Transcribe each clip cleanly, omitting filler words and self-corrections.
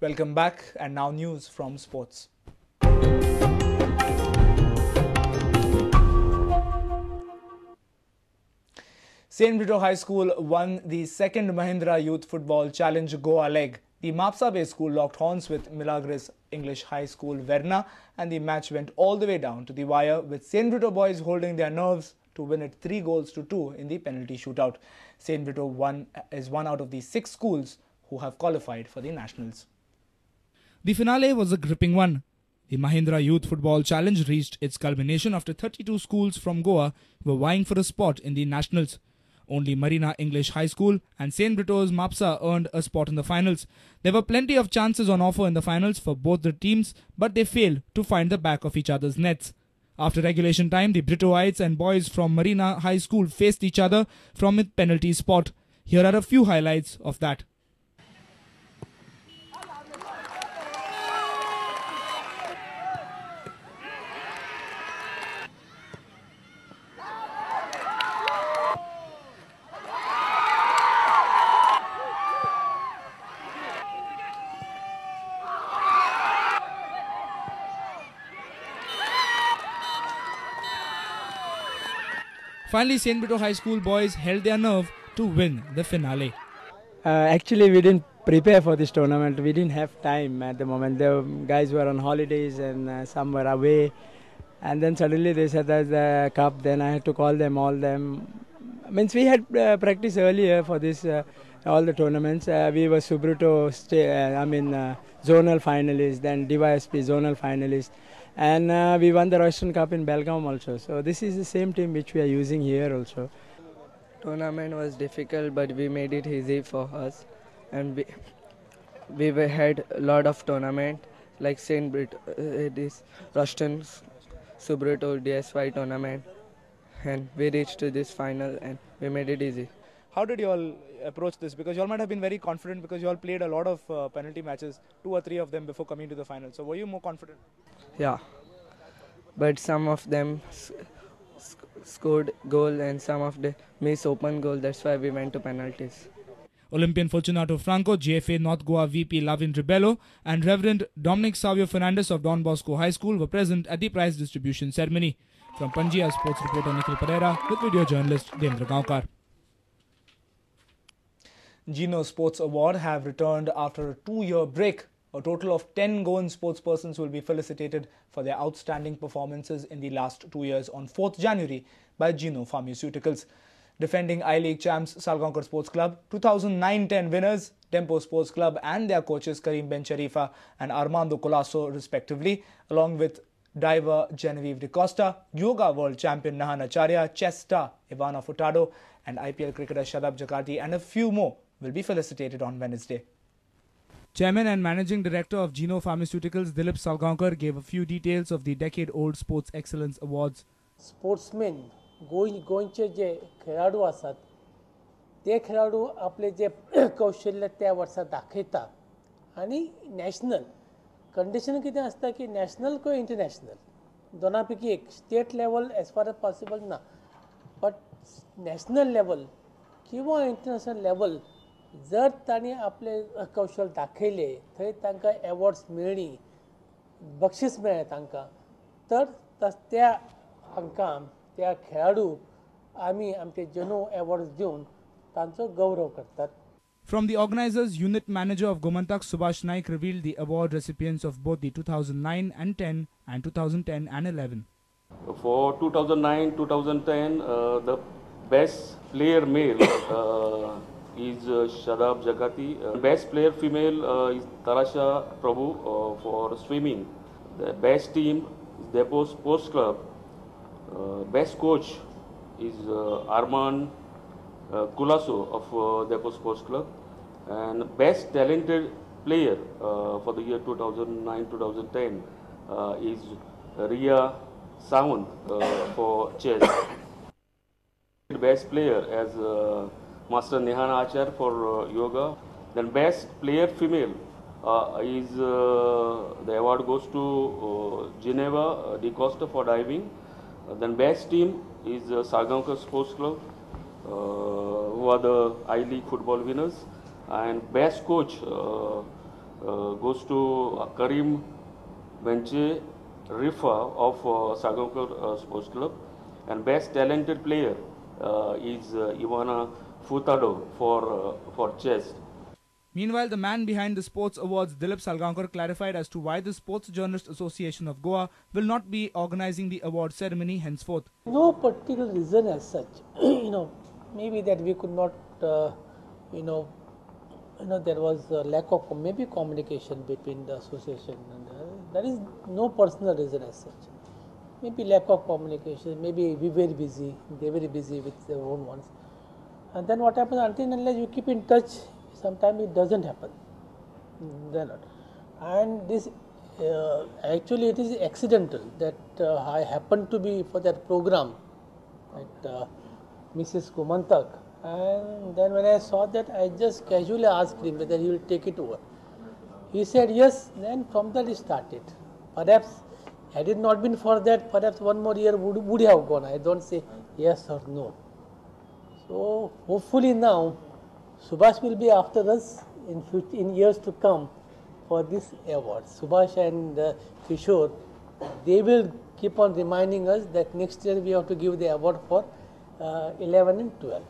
Welcome back, and now news from sports. St. Brito High School won the second Mahindra Youth Football Challenge Goa leg. The Mapsa Bay School locked horns with Milagres English High School Verna, and the match went all the way down to the wire, with St. Brito boys holding their nerves to win it 3-2 in the penalty shootout. St. Brito is one out of the 6 schools who have qualified for the nationals. The finale was a gripping one. The Mahindra Youth Football Challenge reached its culmination after 32 schools from Goa were vying for a spot in the nationals. Only Marina English High School and St. Brito's Mapsa earned a spot in the finals. There were plenty of chances on offer in the finals for both the teams, but they failed to find the back of each other's nets. After regulation time, the Britoites and boys from Marina High School faced each other from a penalty spot. Here are a few highlights of that. Finally, St. Brito High School boys held their nerve to win the finale. Actually, we didn't prepare for this tournament. We didn't have time at the moment. The guys were on holidays and some were away. And then suddenly they said there's the cup. Then I had to call them, all them. Means we had practice earlier for this, all the tournaments. We were Subrito, zonal finalists, then DYSP zonal finalists. And we won the Royston Cup in Belgaum also. So this is the same team which we are using here also. Tournament was difficult, but we made it easy for us. And we had a lot of tournament like St. Brito, this Royston Subrito DSY tournament. And we reached to this final and we made it easy. How did you all approach this? Because you all might have been very confident because you all played a lot of penalty matches, 2 or 3 of them before coming to the final. So were you more confident? Yeah, but some of them scored goal and some of them missed open goal. That's why we went to penalties. Olympian Fortunato Franco, GFA North Goa VP Lavin Ribello and Reverend Dominic Savio Fernandez of Don Bosco High School were present at the prize distribution ceremony. From Panjia, sports reporter Nikhil Pereira with video journalist Devendra Gaonkar. Geno Sports Award have returned after a 2-year break. A total of 10 Goan sportspersons will be felicitated for their outstanding performances in the last 2 years on 4th January by Geno Pharmaceuticals. Defending I-League champs Salgaonkar Sports Club, 2009-10 winners Tempo Sports Club and their coaches Karim Ben Sharifa and Armando Colasso respectively, along with diver Genevieve D'Costa, yoga world champion Nhehern Acharya, chess star Ivana Furtado and IPL cricketer Shadab Jakati and a few more will be felicitated on Wednesday. Chairman and Managing Director of Geno Pharmaceuticals, Dilip Salgaonkar, gave a few details of the decade-old Sports Excellence Awards. Sportsmen, गोंयचे जे खेळाडू आसात ते खेळाडू आपले जे कौशल्य त्या वर्सा दाखयता आनी नॅशनल कंडिशन कितें आसता की नॅशनल को इंटरनॅशनल दोना पैकी एक state level as far as possible ना बट नॅशनल लेवल किंवा इंटरनॅशनल लेवल जर तांणी आपले कौशल दाखयले थंय तांकां एवॉर्ड्स मेळ्ळी बक्षीस मेळ्ळें तांकां तर त्या हांकां त्या खेळाडू आमी आमचे जेनो एवॉर्ड्स दिवन तांचो गौरव करतात. From the organizers, Unit Manager of Gomantak Subhash Naik revealed the award recipients of both the 2009 and 10 and 2010 and 11. For 2009-2010, the best player male is Shadab Jakati. Best player female is Tarasha Prabhu for swimming. The best team is Depo Sports Club. Best coach is Arman Colasso of Depo Sports Club. And best talented player for the year 2009-2010 is Ria Sawant for chess. Best player as Master Nhehern Acharya for yoga. Then best player female is the award goes to Genevieve D'Costa for diving. Then best team is Salgaonkar Sports Club, who are the I-League football winners. And best coach goes to Karim Benche Rifa of Sagankar Sports Club, and best talented player is Ivana Futado for chess. Meanwhile, the man behind the sports awards, Dilip Salgaonkar, clarified as to why the Sports Journalists Association of Goa will not be organizing the award ceremony henceforth. No particular reason as such. Maybe that we could not, there was a lack of maybe communication between the association, and there is no personal reason as such. Maybe lack of communication, maybe we were busy, they were busy with their own ones. And then what happens, until unless you keep in touch, sometimes it doesn't happen. And this actually it is accidental that I happened to be for that program at Mrs. Kumantak, and then when I saw that, I just casually asked him whether he will take it over. He said yes. Then from that it started. Perhaps had it not been for that, perhaps one more year would have gone. I don't say yes or no. So hopefully now Subhash will be after us in years to come for this award. Subhash and Kishore, they will keep on reminding us that next year we have to give the award for 11 and 12.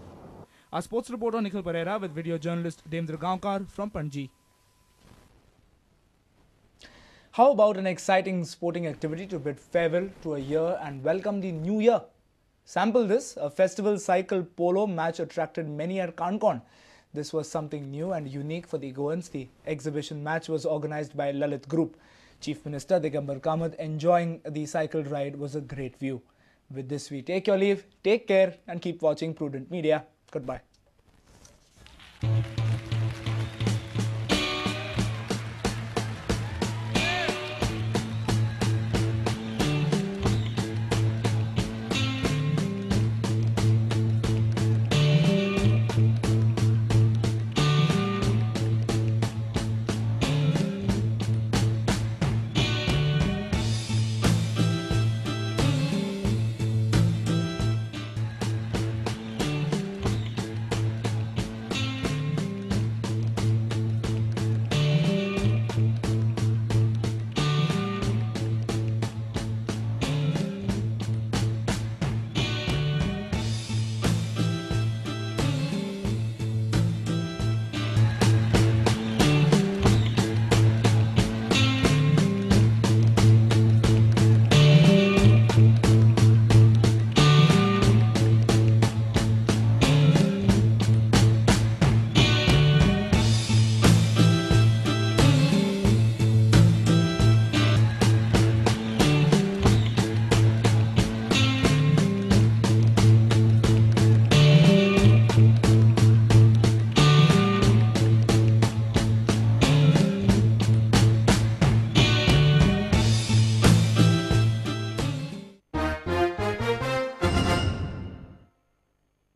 Our sports reporter Nikhil Pereira with video journalist Devendra Gaonkar from Panji. How about an exciting sporting activity to bid farewell to a year and welcome the new year? Sample this, a festival cycle polo match attracted many at Kankon. This was something new and unique for the Goans. The exhibition match was organized by Lalit Group. Chief Minister Digambar Kamath enjoying the cycle ride was a great view. With this, we take your leave, take care and keep watching Prudent Media. Goodbye.